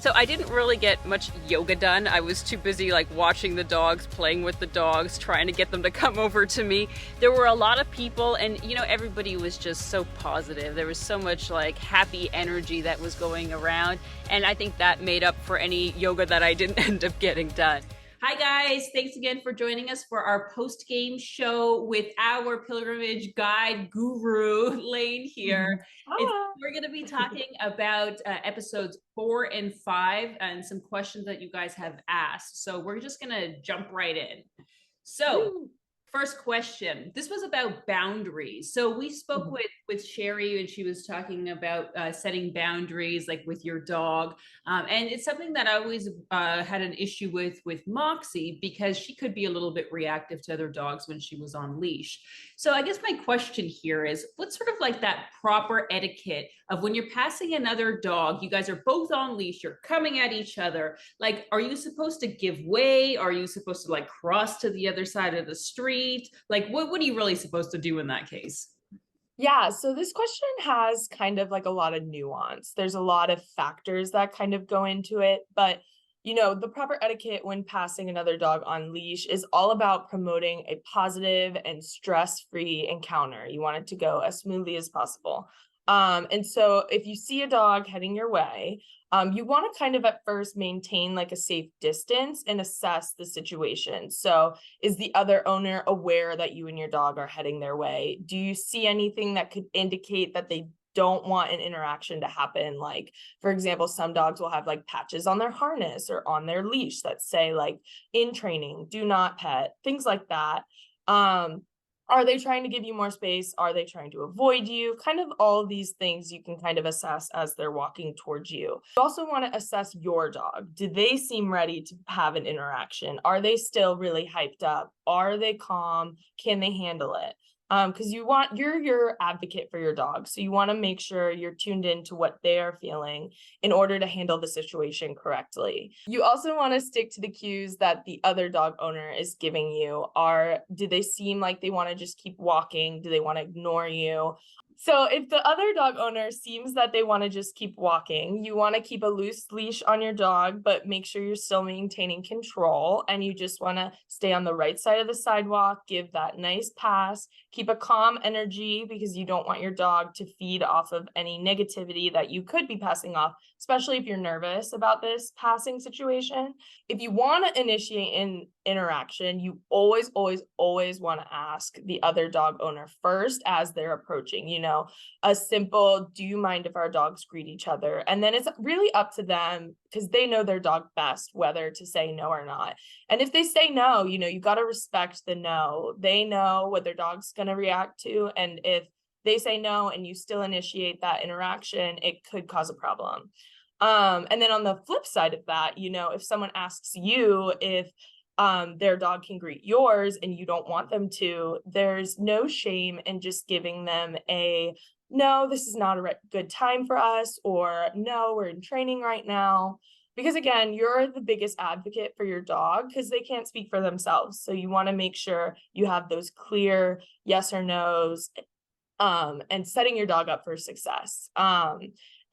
So I didn't really get much yoga done. I was too busy like watching the dogs, playing with the dogs, trying to get them to come over to me. There were a lot of people and everybody was just so positive. There was so much like happy energy that was going around. And I think that made up for any yoga that I didn't end up getting done. Hi guys, thanks again for joining us for our post-game show with our pilgrimage guide guru, Lane here. We're going to be talking about episodes 4 and 5 and some questions that you guys have asked. So we're just going to jump right in. So first question, this was about boundaries. So we spoke with Sherry and she was talking about setting boundaries like with your dog. And it's something that I always had an issue with Moxie because she could be a little bit reactive to other dogs when she was on leash. So I guess my question here is what's sort of like that proper etiquette of when you're passing another dog, you guys are both on leash, you're coming at each other. Like, are you supposed to give way? Are you supposed to like cross to the other side of the street? Like, what are you really supposed to do in that case? Yeah, so this question has kind of like a lot of nuance. There's a lot of factors that kind of go into it, but the proper etiquette when passing another dog on leash is all about promoting a positive and stress-free encounter. You want it to go as smoothly as possible. And so if you see a dog heading your way, you want to kind of at first maintain like a safe distance and assess the situation. So is the other owner aware that you and your dog are heading their way? Do you see anything that could indicate that they don't want an interaction to happen? Like, for example, some dogs will have like patches on their harness or on their leash that say like in training, do not pet, things like that. Are they trying to give you more space? Are they trying to avoid you? Kind of all of these things you can kind of assess as they're walking towards you. You also want to assess your dog. Do they seem ready to have an interaction? Are they still really hyped up? Are they calm? Can they handle it? Because you're your advocate for your dog. So you want to make sure you're tuned into what they are feeling in order to handle the situation correctly. You also want to stick to the cues that the other dog owner is giving you. Do they seem like they want to just keep walking? Do they want to ignore you? So if the other dog owner seems that they want to just keep walking, you want to keep a loose leash on your dog, but make sure you're still maintaining control. And you just want to stay on the right side of the sidewalk, give that nice pass, keep a calm energy because you don't want your dog to feed off of any negativity that you could be passing off, especially if you're nervous about this passing situation. If you want to initiate an interaction, you always, always, always want to ask the other dog owner first as they're approaching, a simple, do you mind if our dogs greet each other? And then it's really up to them because they know their dog best, whether to say no or not. And if they say no, you got to respect the no. They know what their dog's going to react to. And if they say no and you still initiate that interaction, it could cause a problem. And then on the flip side of that, if someone asks you if their dog can greet yours and you don't want them to, there's no shame in just giving them a no, this is not a good time for us, or no, we're in training right now. Because again, you're the biggest advocate for your dog because they can't speak for themselves. So you want to make sure you have those clear yes or no's, and setting your dog up for success. And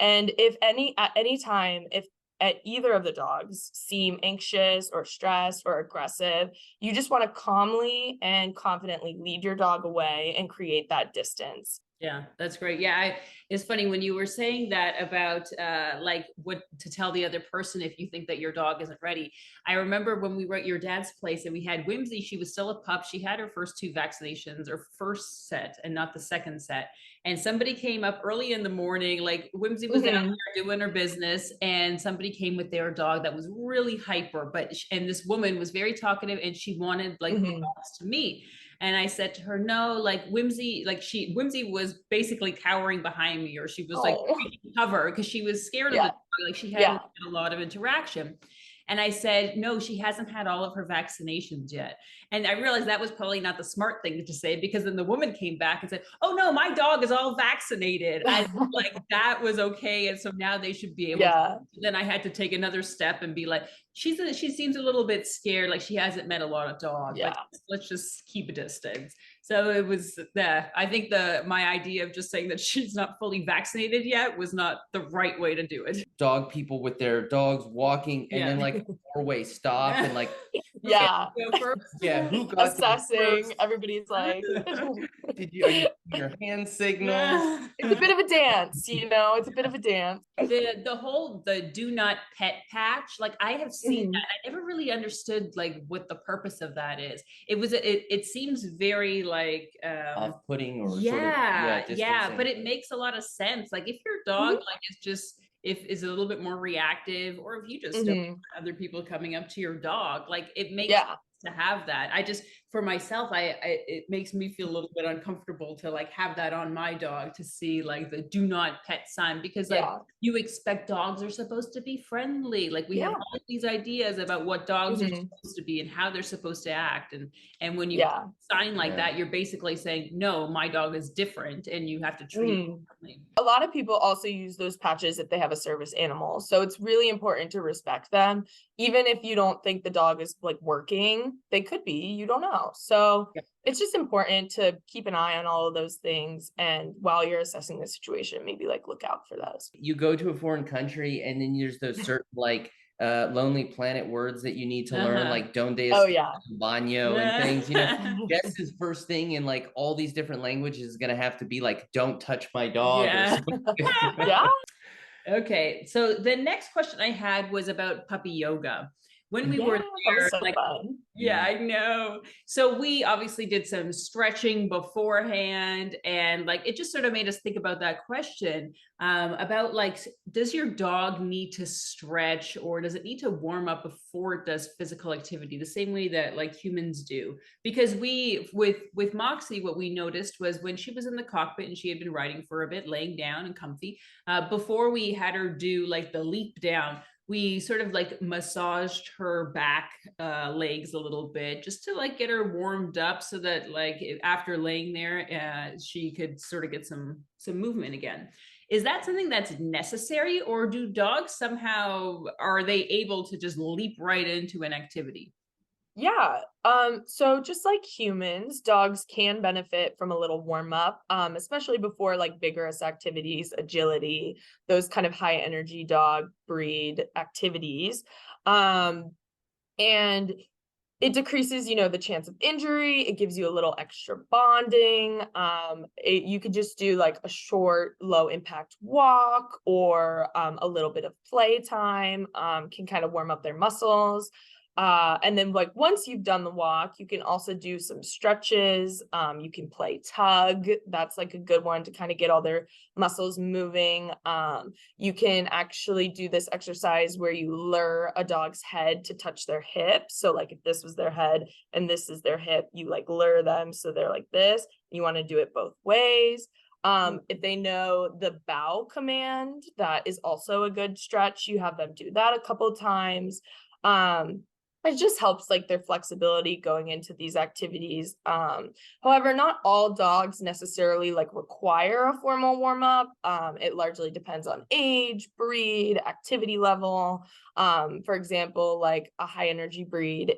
at any time, if at either of the dogs seem anxious or stressed or aggressive, you just want to calmly and confidently lead your dog away and create that distance. Yeah, that's great. Yeah, it's funny when you were saying that about like what to tell the other person if you think that your dog isn't ready. I remember when we were at your dad's place and we had Whimsy, she was still a pup. She had her first 2 vaccinations or first set and not the second set. And somebody came up early in the morning, like Whimsy was out there doing her business, and somebody came with their dog that was really hyper, and this woman was very talkative and she wanted like the dogs to meet. And I said to her, no, like Whimsy was basically cowering behind me, or she was like taking cover because she was scared of the dog. Like she hadn't had a lot of interaction. And I said, no, she hasn't had all of her vaccinations yet. And I realized that was probably not the smart thing to say, because then the woman came back and said, oh no, my dog is all vaccinated. And like, that was okay. And so now they should be able to. Then I had to take another step and be like, she seems a little bit scared, like she hasn't met a lot of dogs. Yeah. Like, let's just keep a distance. So it was I think my idea of just saying that she's not fully vaccinated yet was not the right way to do it. Dog people with their dogs walking and then like a four-way stop and like Yeah. Go first. yeah, who got Assessing, everybody's like are you doing your hand signals? it's a bit of a dance, you know, it's a bit of a dance. The do not pet patch, like I have seen that. I never really understood like what the purpose of that is. It seems very like off-putting or yeah, sort of yeah, but it makes a lot of sense. Like if your dog like is a little bit more reactive, or if you just don't want other people coming up to your dog, like it makes sense to have that. I just, for myself, it makes me feel a little bit uncomfortable to like have that on my dog, to see like the do not pet sign, because like you expect dogs are supposed to be friendly. Like we have all these ideas about what dogs are supposed to be and how they're supposed to act. And when you sign like that, you're basically saying, no, my dog is different and you have to treat it differently. A lot of people also use those patches if they have a service animal. So it's really important to respect them. Even if you don't think the dog is like working, they could be, you don't know. So it's just important to keep an eye on all of those things. And while you're assessing the situation, maybe like look out for those. You go to a foreign country and then there's those certain like Lonely Planet words that you need to learn, like donde baño and things, you know. Jess's first thing in like all these different languages is gonna have to be like, don't touch my dog or something. Okay, so the next question I had was about puppy yoga. When we were there, like, fun. I know. So we obviously did some stretching beforehand, and like it just sort of made us think about that question about like, does your dog need to stretch, or does it need to warm up before it does physical activity, the same way that like humans do? Because with Moxie, what we noticed was when she was in the cockpit and she had been riding for a bit, laying down and comfy, before we had her do like the leap down, we sort of like massaged her back legs a little bit, just to like get her warmed up, so that like after laying there, she could sort of get some movement again. Is that something that's necessary, or do dogs somehow, are they able to just leap right into an activity? Yeah. So just like humans, dogs can benefit from a little warm up, especially before like vigorous activities, agility, those kind of high energy dog breed activities. And it decreases, you know, the chance of injury. It gives you a little extra bonding. You could just do like a short, low impact walk, or a little bit of playtime can kind of warm up their muscles. And then like once you've done the walk, you can also do some stretches. You can play tug. That's like a good one to kind of get all their muscles moving. You can actually do this exercise where you lure a dog's head to touch their hip. So like if this was their head and this is their hip, you like lure them so they're like this. You want to do it both ways. If they know the bow command, that is also a good stretch. You have them do that a couple of times. It just helps like their flexibility going into these activities. However, not all dogs necessarily like require a formal warm up. It largely depends on age, breed, activity level. For example, like a high energy breed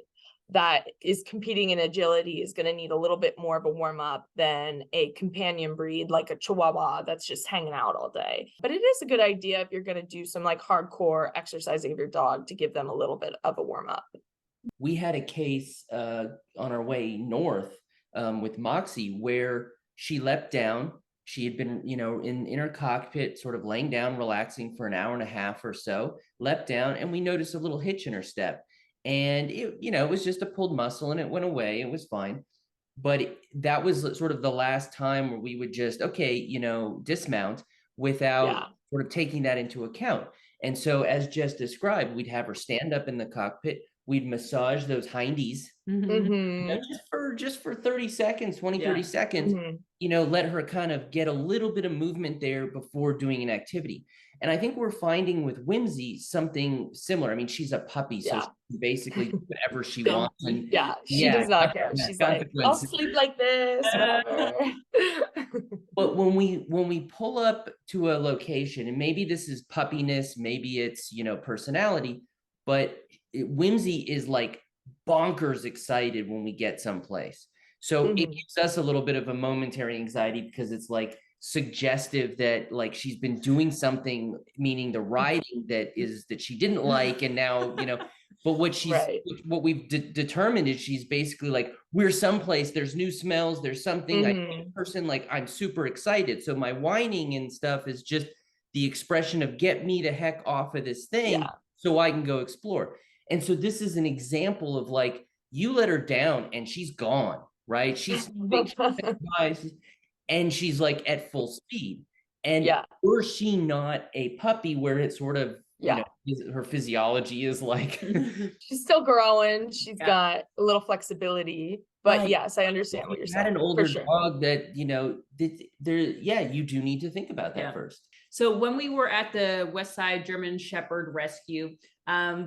that is competing in agility is going to need a little bit more of a warm up than a companion breed like a Chihuahua that's just hanging out all day. But it is a good idea if you're going to do some like hardcore exercising of your dog to give them a little bit of a warm up. We had a case on our way north with Moxie where she leapt down. She had been, you know, in her cockpit, sort of laying down, relaxing for an hour and a half or so, leapt down, and we noticed a little hitch in her step. And it, you know, it was just a pulled muscle and it went away. It was fine. But that was sort of the last time where we would just, okay, you know, dismount without sort of taking that into account. And so as Jess described, we'd have her stand up in the cockpit. We'd massage those hindies, you know, just for 30 seconds, 30 seconds, you know, let her kind of get a little bit of movement there before doing an activity. And I think we're finding with Whimsy something similar. I mean, she's a puppy, so she basically do whatever she wants. And she does not care. She's like, I'll sleep like this, whatever. But when we pull up to a location, and maybe this is puppiness, maybe it's, you know, personality, but Whimsy is like bonkers excited when we get someplace. So it gives us a little bit of a momentary anxiety because it's like suggestive that like she's been doing something, meaning the riding that she didn't like, and now, you know, but what we've determined is she's basically like, we're someplace, there's new smells, there's something, I'm super excited. So my whining and stuff is just the expression of get me the heck off of this thing so I can go explore. And so this is an example of like, you let her down and she's gone, right? She's and she's like at full speed. And were she not a puppy where it's sort of, you know, her physiology is like she's still growing, she's got a little flexibility, but yes, I understand what you're saying. Had an older dog that, you know, you do need to think about that first. So when we were at the West Side German Shepherd Rescue,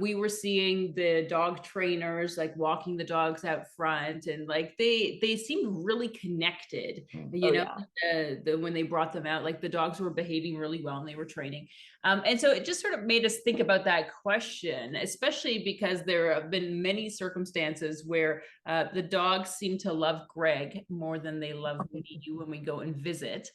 we were seeing the dog trainers like walking the dogs out front, and like they seemed really connected. You know, when they brought them out, like the dogs were behaving really well and they were training. And so it just sort of made us think about that question, especially because there have been many circumstances where the dogs seem to love Greg more than they love me when we go and visit.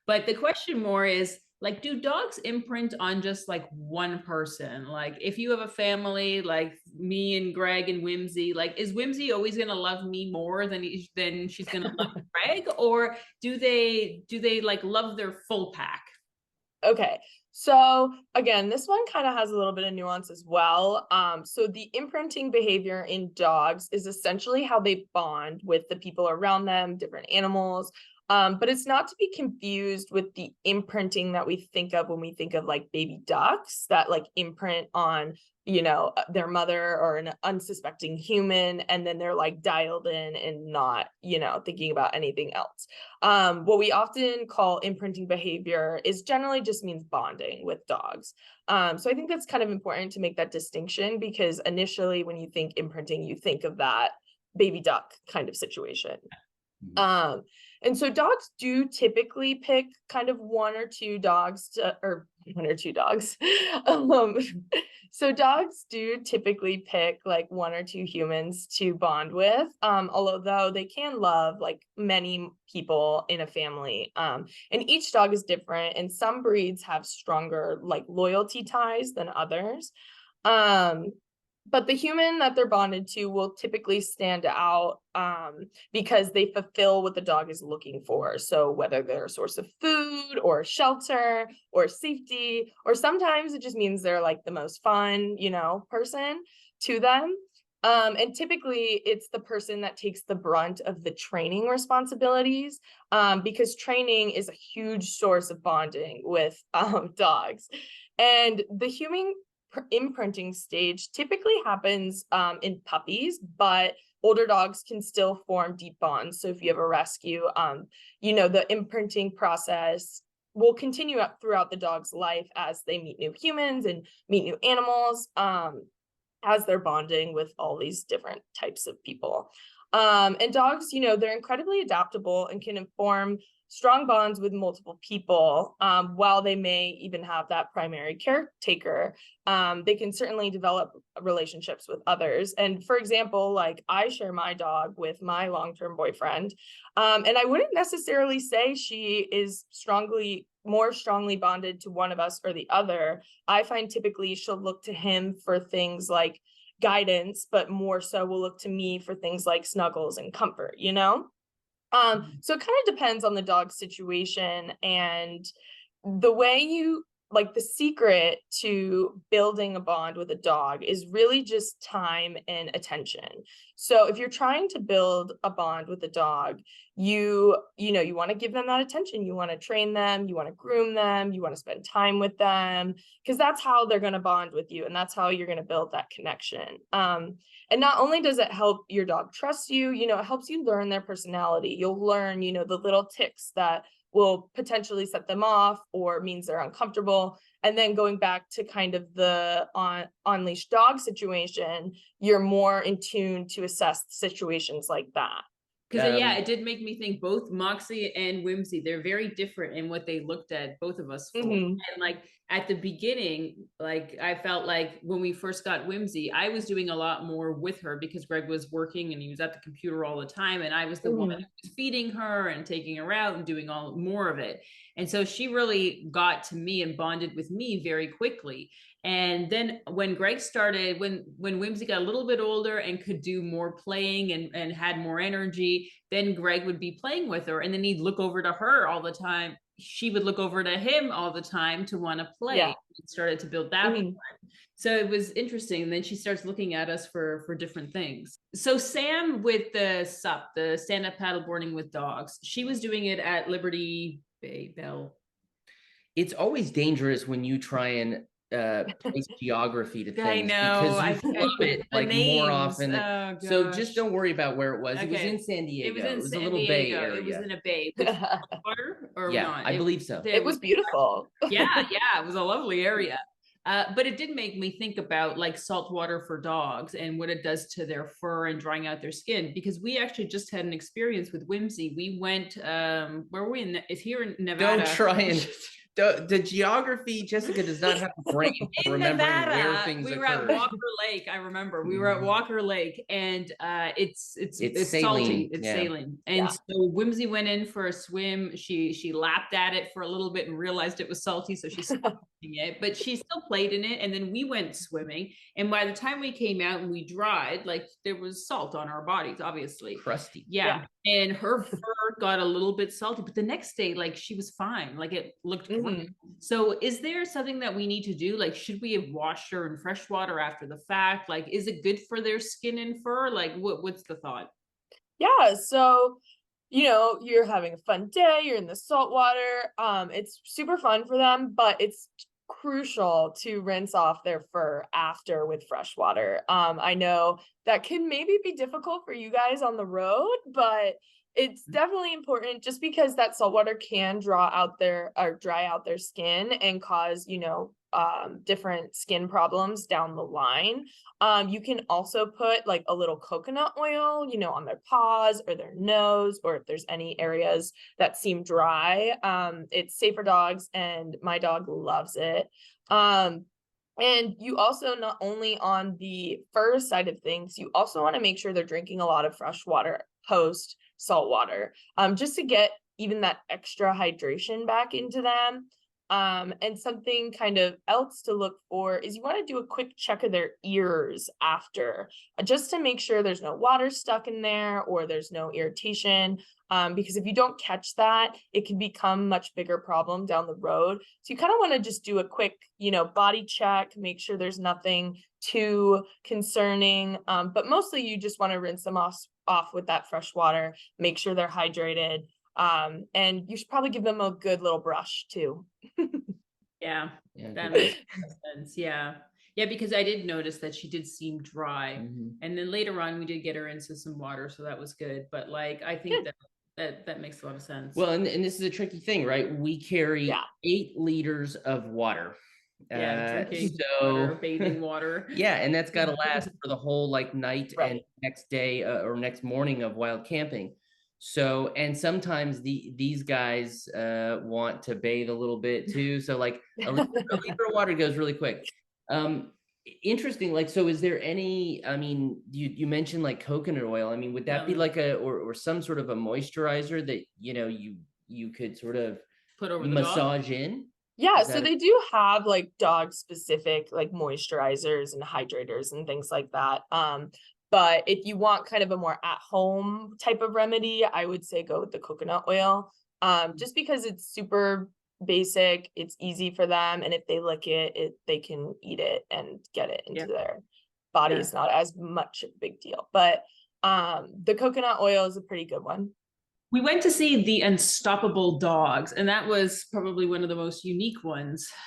But the question more is, like, do dogs imprint on just like one person? Like if you have a family like me and Greg and Whimsy, like is Whimsy always going to love me more than she's going to love Greg? Or do they like love their full pack? Okay. So again, this one kind of has a little bit of nuance as well. So the imprinting behavior in dogs is essentially how they bond with the people around them, different animals. But it's not to be confused with the imprinting that we think of when we think of like baby ducks that like imprint on, you know, their mother or an unsuspecting human, and then they're like dialed in and not, you know, thinking about anything else. What we often call imprinting behavior is generally just means bonding with dogs. So I think that's kind of important to make that distinction, because initially when you think imprinting, you think of that baby duck kind of situation. And so dogs do typically pick kind of one or two dogs. So dogs do typically pick like one or two humans to bond with, although they can love like many people in a family. And each dog is different, and some breeds have stronger like loyalty ties than others. But the human that they're bonded to will typically stand out because they fulfill what the dog is looking for. So whether they're a source of food or shelter or safety, or sometimes it just means they're like the most fun, you know, person to them. And typically it's the person that takes the brunt of the training responsibilities, because training is a huge source of bonding with dogs. And the human imprinting stage typically happens in puppies, but older dogs can still form deep bonds. So if you have a rescue, you know, the imprinting process will continue up throughout the dog's life as they meet new humans and meet new animals, as they're bonding with all these different types of people. And dogs, you know, they're incredibly adaptable and can form strong bonds with multiple people. While they may even have that primary caretaker, they can certainly develop relationships with others. And for example, like I share my dog with my long-term boyfriend, and I wouldn't necessarily say she is more strongly bonded to one of us or the other. I find typically she'll look to him for things like guidance, but more so will look to me for things like snuggles and comfort, you know? So it kind of depends on the dog's situation, and the way you like the secret to building a bond with a dog is really just time and attention. So if you're trying to build a bond with a dog, you want to give them that attention. You want to train them, you want to groom them, you want to spend time with them, because that's how they're going to bond with you, and that's how you're going to build that connection. And not only does it help your dog trust you, you know, it helps you learn their personality. You'll learn, you know, the little tics that will potentially set them off or means they're uncomfortable. And then going back to kind of the on-leash dog situation, you're more in tune to assess situations like that. Because yeah, it did make me think both Moxie and Whimsy, they're very different in what they looked at both of us for. And like at the beginning, like I felt like when we first got Whimsy, I was doing a lot more with her because Greg was working and he was at the computer all the time. And I was the one that was feeding her and taking her out and doing all more of it. And so she really got to me and bonded with me very quickly. And then when Greg started, when Whimsy got a little bit older and could do more playing and had more energy, then Greg would be playing with her. And then he'd look over to her all the time. She would look over to him all the time to want to play. Yeah. It started to build that bond. So it was interesting. And then she starts looking at us for different things. So Sam with the SUP, the stand-up paddleboarding with dogs, she was doing it at Liberty Bay Bell. It's always dangerous when you try and place geography to things. I know. Because you flip it like names. more often. Oh, so just don't worry about where it was. Okay. It was in San Diego. It was a little bay area. It was in a bay. With water or yeah, not? I believe so. It was beautiful. Yeah, it was a lovely area. But it did make me think about like salt water for dogs and what it does to their fur and drying out their skin, because we actually just had an experience with Whimsy. We went, where were we? It's here in Nevada. Don't try and... The geography, Jessica does not have a brain for remembering Nevada, where things we were occurred. at Walker Lake. I remember we were at Walker Lake, and it's saline. salty. It's saline. And so Whimsy went in for a swim. She lapped at it for a little bit and realized it was salty, so she stopped it. But she still played in it. And then we went swimming. And by the time we came out and we dried, like there was salt on our bodies, obviously. Crusty. Yeah. And her fur got a little bit salty, but the next day, like she was fine. Like it looked great. So is there something that we need to do? Like, should we have washed her in fresh water after the fact? Like, is it good for their skin and fur? Like, what's the thought? Yeah. So, you know, you're having a fun day, you're in the salt water. It's super fun for them, but it's crucial to rinse off their fur after with fresh water. I know that can maybe be difficult for you guys on the road, but it's definitely important, just because that salt water can dry out their skin and cause, you know, different skin problems down the line. You can also put like a little coconut oil, you know, on their paws or their nose, or if there's any areas that seem dry. It's safe for dogs, and my dog loves it. And you also, not only on the fur side of things, you also want to make sure they're drinking a lot of fresh water post salt water, just to get even that extra hydration back into them. And something kind of else to look for is you want to do a quick check of their ears after, just to make sure there's no water stuck in there or there's no irritation. Because if you don't catch that, it can become a much bigger problem down the road. So you kind of want to just do a quick, you know, body check, make sure there's nothing too concerning. But mostly you just want to rinse them off with that fresh water, make sure they're hydrated. And you should probably give them a good little brush too. Yeah, that makes sense. Yeah, because I did notice that she did seem dry, and then later on we did get her into some water, so that was good. But like, I think that makes a lot of sense. Well, and this is a tricky thing, right? We carry 8 liters of water. Drinking water, bathing water. Yeah, and that's got to last for the whole like night and next day or next morning of wild camping. So, and sometimes these guys want to bathe a little bit too. So like a liter of water goes really quick. Interesting. Like, so is there any, I mean, you mentioned like coconut oil. I mean, would that be like or some sort of a moisturizer that, you know, you could sort of put over the massage dog? in? Yeah, so they do have like dog specific like moisturizers and hydrators and things like that. But if you want kind of a more at-home type of remedy, I would say go with the coconut oil, just because it's super basic, it's easy for them, and if they lick it, they can eat it and get it into their body. It's not as much of a big deal, but the coconut oil is a pretty good one. We went to see the Unstoppable Dogs, and that was probably one of the most unique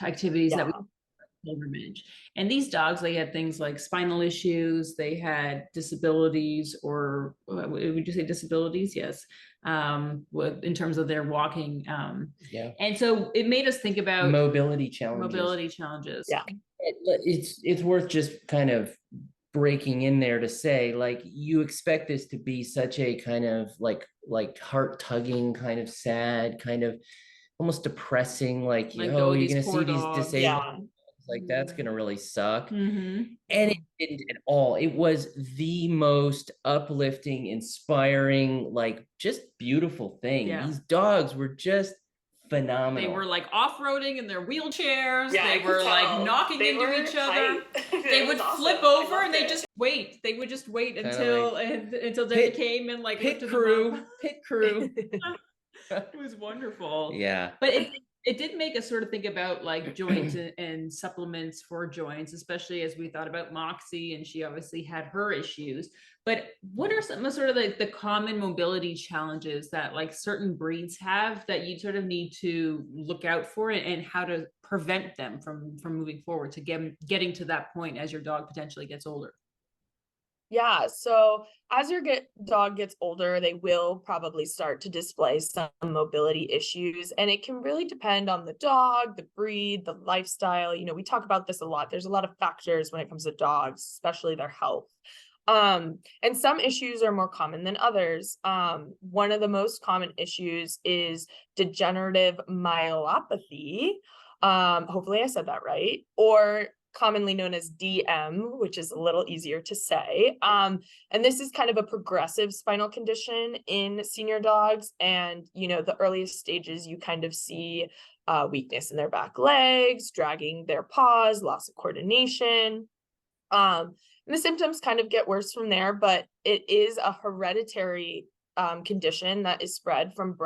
activities that we pilgrimage. And these dogs, they had things like spinal issues, they had disabilities, or would you say disabilities? Yes. In terms of their walking. And so it made us think about mobility challenges. Yeah. It's worth just kind of breaking in there to say, like, you expect this to be such a kind of like heart tugging, kind of sad, kind of almost depressing, like, Like, oh, oh, you're these gonna poor see these dogs. disabled Yeah. like that's gonna really suck. Mm-hmm. And it didn't at all. It was the most uplifting, inspiring, like just beautiful thing. Yeah. These dogs were just phenomenal. They were like off-roading in their wheelchairs. Yeah, I they could were like tell. knocking They into were each other. hype. They It would was awesome. flip I over loved and they it. just wait. They would just wait Kinda until like Debbie came and like pit lifted crew, them up. pit crew. It was wonderful. Yeah. But it did make us sort of think about like joints and supplements for joints, especially as we thought about Moxie, and she obviously had her issues. But what are some of sort of like the common mobility challenges that like certain breeds have that you sort of need to look out for, and how to prevent them from moving forward to getting to that point as your dog potentially gets older? Yeah, so as your dog gets older, they will probably start to display some mobility issues, and it can really depend on the dog, the breed, the lifestyle. You know, we talk about this a lot. There's a lot of factors when it comes to dogs, especially their health. And some issues are more common than others. One of the most common issues is degenerative myelopathy. Hopefully I said that right, or commonly known as DM, which is a little easier to say. And this is kind of a progressive spinal condition in senior dogs. And, you know, the earliest stages, you kind of see weakness in their back legs, dragging their paws, loss of coordination. And the symptoms kind of get worse from there, but it is a hereditary condition that is spread from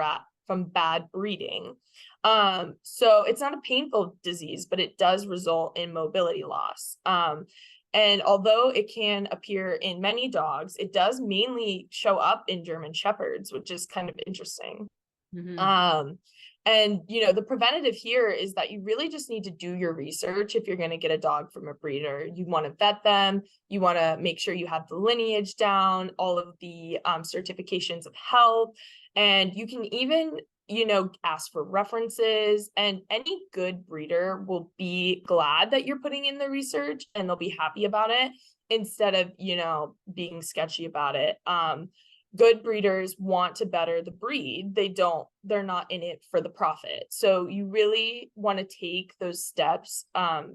bad breeding. So it's not a painful disease, but it does result in mobility loss. And although it can appear in many dogs, it does mainly show up in German Shepherds, which is kind of interesting. Mm-hmm. And, you know, the preventative here is that you really just need to do your research. If you're going to get a dog from a breeder, you want to vet them. You want to make sure you have the lineage down, all of the certifications of health. And you can even, you know, ask for references, and any good breeder will be glad that you're putting in the research, and they'll be happy about it instead of, you know, being sketchy about it. Good breeders want to better the breed. They're not in it for the profit. So you really want to take those steps,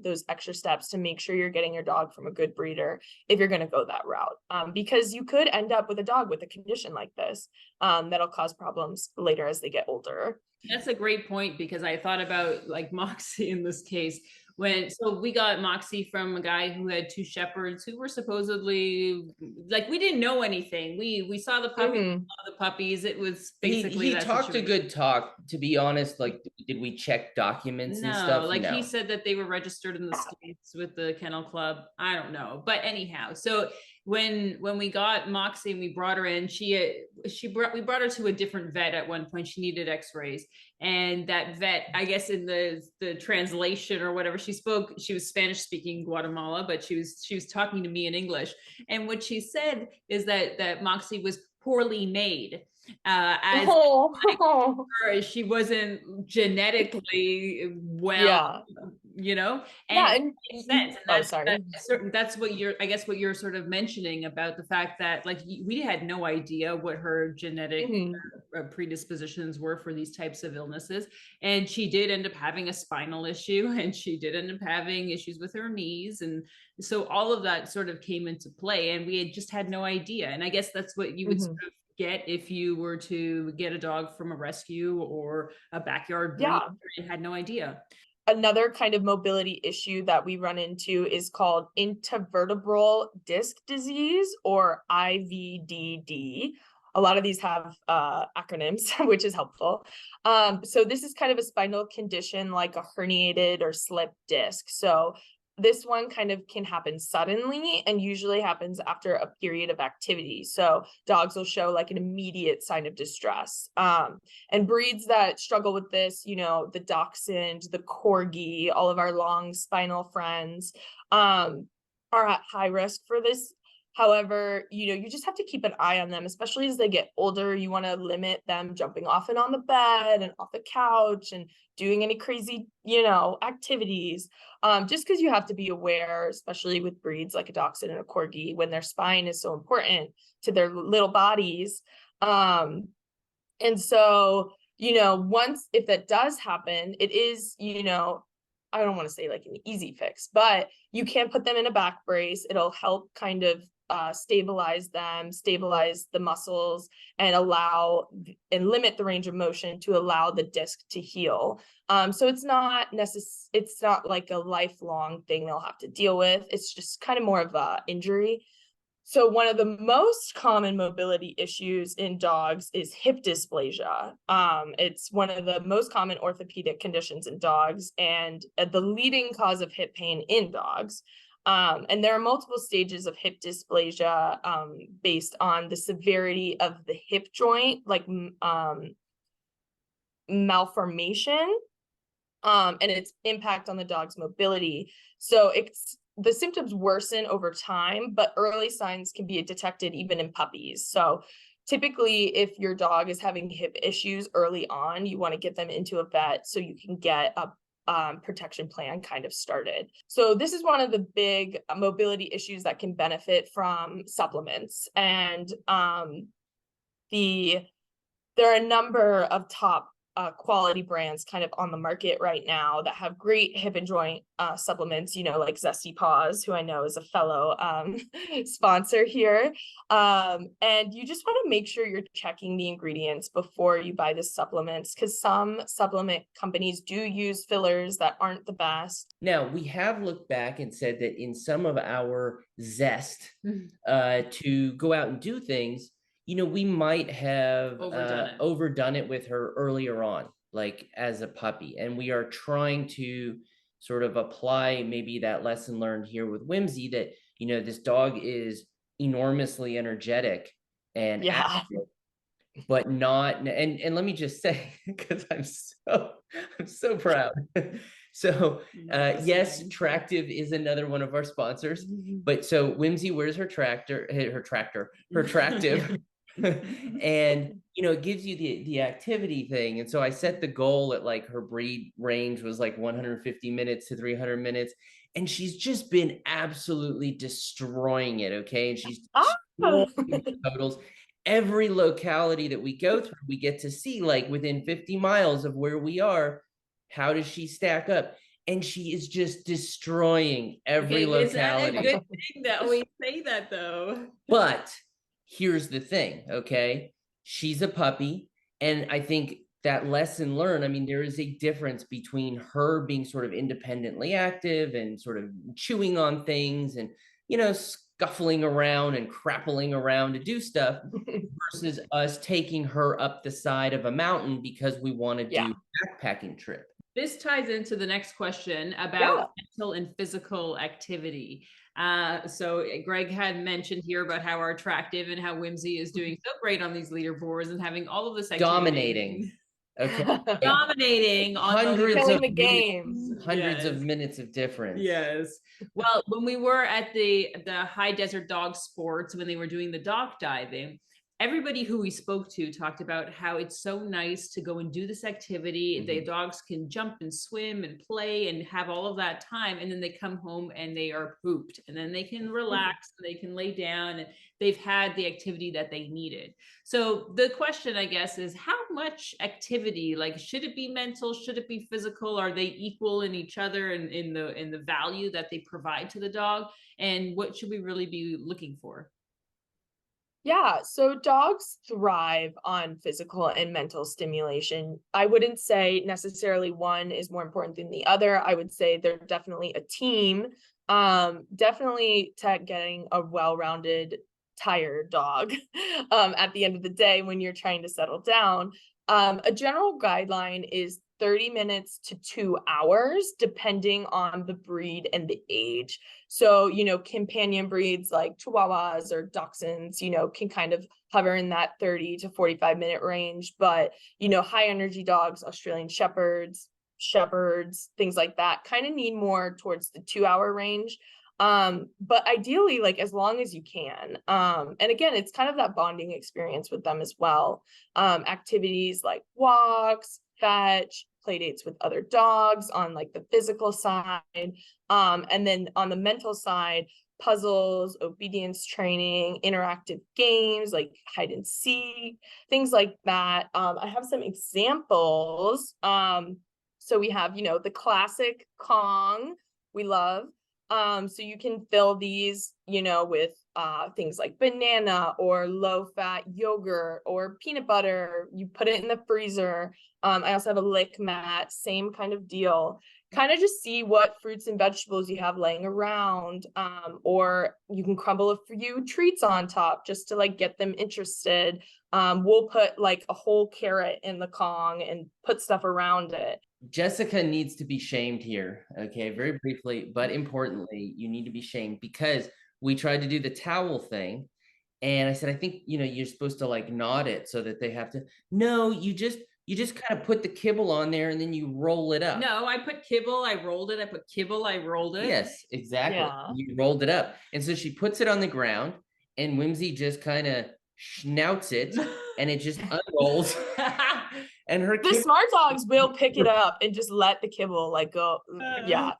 those extra steps to make sure you're getting your dog from a good breeder if you're going to go that route. Because you could end up with a dog with a condition like this that'll cause problems later as they get older. That's a great point, because I thought about like Moxie in this case. So we got Moxie from a guy who had two shepherds who were supposedly like, we didn't know anything. We saw the puppy, saw the puppies. It was basically he talked a good talk. To be honest, like, did we check documents and stuff? Like, no. He said that they were registered in the States with the Kennel Club. I don't know, but anyhow, so when we got Moxie and we brought her in, we brought her to a different vet at one point. She needed x-rays, and that vet, I guess in the translation or whatever, she was Spanish speaking Guatemala, but she was talking to me in English, and what she said is that Moxie was poorly made, as she wasn't genetically well, you know, and that's what what you're sort of mentioning about the fact that like we had no idea what her genetic predispositions were for these types of illnesses, and she did end up having a spinal issue, and she did end up having issues with her knees, and so all of that sort of came into play, and we had no idea. And I guess that's what you would sort of get if you were to get a dog from a rescue or a backyard breed and had no idea. Another kind of mobility issue that we run into is called intervertebral disc disease, or IVDD. A lot of these have acronyms, which is helpful. So this is kind of a spinal condition like a herniated or slipped disc. So this one kind of can happen suddenly and usually happens after a period of activity. So dogs will show like an immediate sign of distress. And breeds that struggle with this, you know, the Dachshund, the Corgi, all of our long spinal friends, are at high risk for this However, you just have to keep an eye on them, especially as they get older. You want to limit them jumping off and on the bed and off the couch and doing any crazy, activities. Just because you have to be aware, especially with breeds like a dachshund and a corgi, when their spine is so important to their little bodies. And so, once, if that does happen, it is, I don't want to say like an easy fix, but you can put them in a back brace. It'll help kind of stabilize them, stabilize the muscles, and limit the range of motion to allow the disc to heal. So it's not like a lifelong thing they'll have to deal with. It's just kind of more of a injury. So one of the most common mobility issues in dogs is hip dysplasia. It's one of the most common orthopedic conditions in dogs and the leading cause of hip pain in dogs. And there are multiple stages of hip dysplasia based on the severity of the hip joint, like malformation, and its impact on the dog's mobility. So the symptoms worsen over time, but early signs can be detected even in puppies. So typically, if your dog is having hip issues early on, you want to get them into a vet so you can get a protection plan kind of started. So this is one of the big mobility issues that can benefit from supplements. And there are a number of top quality brands kind of on the market right now that have great hip and joint supplements, like Zesty Paws, who I know is a fellow sponsor here. And you just want to make sure you're checking the ingredients before you buy the supplements, because some supplement companies do use fillers that aren't the best. Now, we have looked back and said that in some of our zest to go out and do things, we might have overdone it with her earlier on, like as a puppy. And we are trying to sort of apply maybe that lesson learned here with Whimsy that, this dog is enormously energetic and active, but not, and let me just say, because I'm so proud. So yes, Tractive is another one of our sponsors, but so Whimsy wears her Tractive, and it gives you the activity thing. And so I set the goal at like her breed range was like 150 minutes to 300 minutes, and she's just been absolutely destroying it. Okay, and she's totals. Every locality that we go through, we get to see like within 50 miles of where we are, how does she stack up? And she is just destroying every locality. Is that a good thing that we say that though? But here's the thing, okay? She's a puppy, and I think that lesson learned, I mean, there is a difference between her being sort of independently active and sort of chewing on things and, scuffling around and crappling around to do stuff versus us taking her up the side of a mountain because we want to do a backpacking trip. This ties into the next question about mental and physical activity. So Greg had mentioned here about how our Attractive and how Whimsy is doing so great on these leaderboards and having all of this activity. Dominating. Okay. Dominating on hundreds of games. Hundreds of minutes of difference. Yes. Well, when we were at the High Desert Dog Sports, when they were doing the dock diving, everybody who we spoke to talked about how it's so nice to go and do this activity. The dogs can jump and swim and play and have all of that time. And then they come home and they are pooped, and then they can relax and they can lay down and they've had the activity that they needed. So the question, I guess, is how much activity, like, should it be mental? Should it be physical? Are they equal in each other and in the value that they provide to the dog? And what should we really be looking for? Yeah, so dogs thrive on physical and mental stimulation. I wouldn't say necessarily one is more important than the other. I would say they're definitely a team. Definitely getting a well-rounded, tired dog at the end of the day when you're trying to settle down. A general guideline is 30 minutes to 2 hours, depending on the breed and the age. So, companion breeds like Chihuahuas or Dachshunds, can kind of hover in that 30 to 45 minute range. But, high energy dogs, Australian Shepherds, things like that kind of need more towards the 2 hour range. But ideally, like as long as you can. And again, it's kind of that bonding experience with them as well. Activities like walks, fetch, play dates with other dogs on like the physical side. And then on the mental side, puzzles, obedience training, interactive games like hide and seek, things like that. I have some examples. So we have, the classic Kong we love. So you can fill these, with things like banana or low-fat yogurt or peanut butter. You put it in the freezer. I also have a lick mat, same kind of deal. Kind of just see what fruits and vegetables you have laying around, or you can crumble a few treats on top just to like get them interested. We'll put like a whole carrot in the Kong and put stuff around it. Jessica needs to be shamed here, okay, very briefly, but importantly, you need to be shamed because we tried to do the towel thing, and I said, I think, you're supposed to like knot it so that they have to, no, you just kind of put the kibble on there and then you roll it up. No, I put kibble, I rolled it. I put kibble, I rolled it. Yes, exactly. Yeah. You rolled it up. And so she puts it on the ground and Whimsy just kind of snouts it and it just unrolls. And the smart dogs will pick it up and just let the kibble like go. Yeah.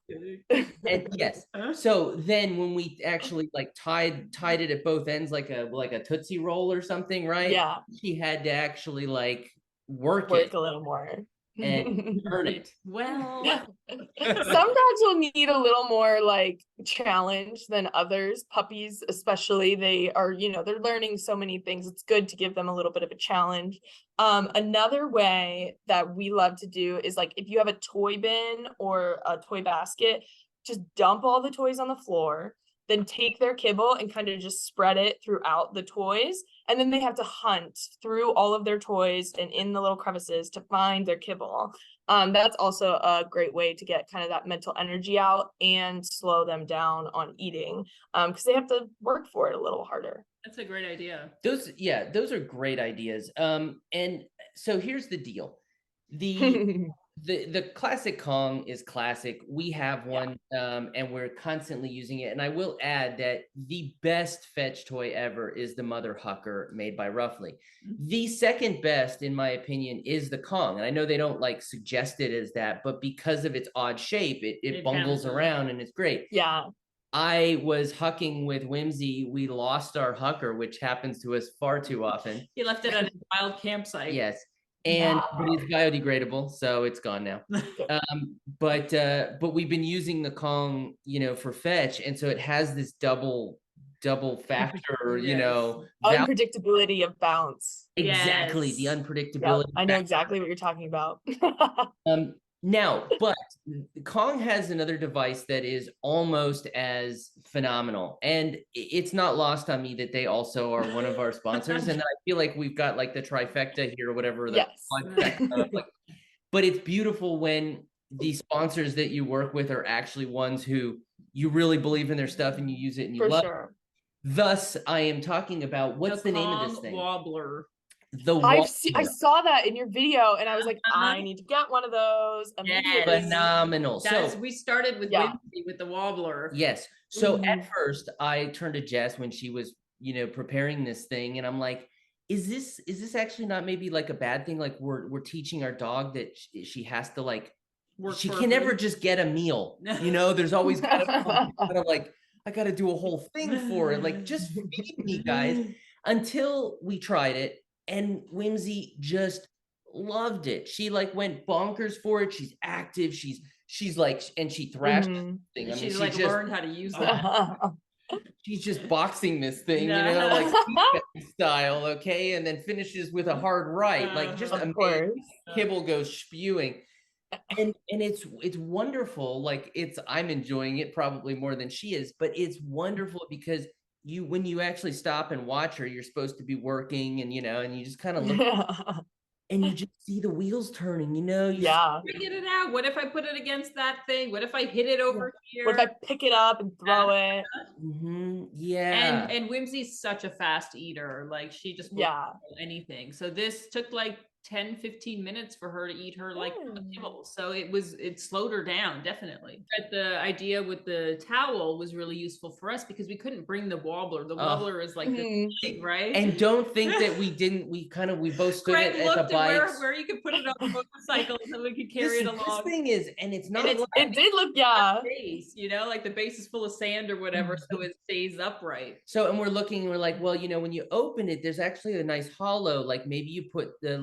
And yes. So then when we actually like tied it at both ends like a Tootsie Roll or something, right? Yeah. She had to actually like work it a little more and earn it. Well, some dogs will need a little more like challenge than others. Puppies especially, they are, they're learning so many things. It's good to give them a little bit of a challenge. Another way that we love to do is like if you have a toy bin or a toy basket, just dump all the toys on the floor, then take their kibble and kind of just spread it throughout the toys. And then they have to hunt through all of their toys and in the little crevices to find their kibble. That's also a great way to get kind of that mental energy out and slow them down on eating, because they have to work for it a little harder. That's a great idea. Those are great ideas. And so here's the deal. The classic Kong is classic. We have one, and we're constantly using it. And I will add that the best fetch toy ever is the Mother Hucker made by Ruffly. The second best, in my opinion, is the Kong. And I know they don't like suggest it as that, but because of its odd shape, it bungles around and it's great. Yeah. I was hucking with Whimsy. We lost our Hucker, which happens to us far too often. He left it at a wild campsite. Yes. And but it's biodegradable, so it's gone now. But we've been using the Kong, for fetch, and so it has this double factor, unpredictability of bounce. Exactly, yes. The unpredictability. Yep, I know exactly what you're talking about. Now, but Kong has another device that is almost as phenomenal, and it's not lost on me that they also are one of our sponsors, and I feel like we've got like the trifecta here or whatever. Yes. But it's beautiful when the sponsors that you work with are actually ones who you really believe in their stuff and you use it and you love it. Thus, I am talking about what's the name of this thing? Wobbler. I saw that in your video and I was like, I need to get one of those. Phenomenal. So we started with Whimsy with the Wobbler. Yes. So at first I turned to Jess when she was, preparing this thing, and I'm like, is this actually not maybe like a bad thing? Like we're teaching our dog that she has to like she can never just get a meal. There's always kind of like I got to do a whole thing for it. Like just feed me, guys. Until we tried it. And Whimsy just loved it. She like went bonkers for it. She's active. She's like, and she thrashed thing. I mean, she like learned how to use that. She's just boxing this thing, like style, okay, and then finishes with a hard right, like just amazing. Kibble goes spewing, and it's wonderful. Like I'm enjoying it probably more than she is, but it's wonderful because when you actually stop and watch her, you're supposed to be working and and you just kind of look and you just see the wheels turning, Get it out. What if I put it against that thing? What if I hit it over here? What if I pick it up and throw it? And Whimsy's such a fast eater. Like she just will anything. So this took like 10-15 minutes for her to eat her like kibble. So it slowed her down, definitely. But the idea with the towel was really useful for us because we couldn't bring the wobbler. The wobbler is like this big, right? And don't think that we both stood at the bikes where you could put it on the motorcycle so we could carry it along. This thing is, and it's not. It did look, base, you know, like the base is full of sand or whatever, so it stays upright. So, and we're like, well, you know, when you open it, there's actually a nice hollow. Like maybe you put the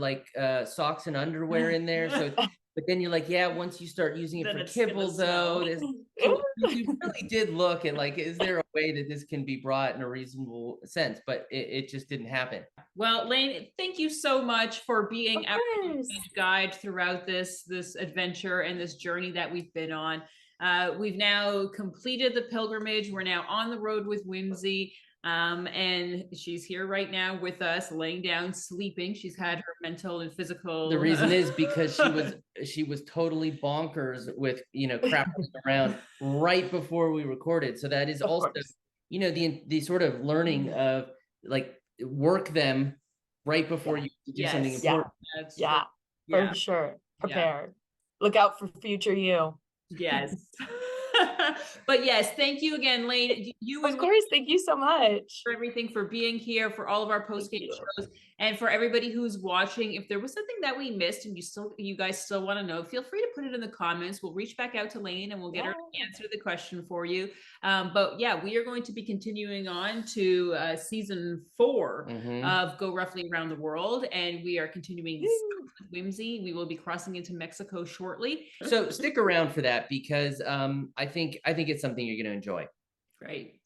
socks and underwear in there. So, but then you're like, yeah, once you start using it for kibble, though, you really did look at like, is there a way that this can be brought in a reasonable sense? But it just didn't happen. Well, Lane, thank you so much for being our guide throughout this adventure and this journey that we've been on. We've now completed the pilgrimage. We're now on the road with Whimsy. And she's here right now with us, laying down, sleeping. She's had her mental and physical. The reason is because she was totally bonkers with, you know, crapping around right before we recorded. So that is also, you know, the sort of learning of like work them right before you do something important. For sure. Prepare. Look out for future you. Yes. But yes, thank you again, Lane. Of course, thank you so much for everything, for being here, for all of our post-game shows, and for everybody who's watching. If there was something that we missed and you guys still want to know, feel free to put it in the comments. We'll reach back out to Lane and we'll get her to answer the question for you. But yeah, we are going to be continuing on to season 4 of Go Roughly Around the World, and we are continuing with Whimsy. We will be crossing into Mexico shortly. So stick around for that because I think it's something you're going to enjoy. Great.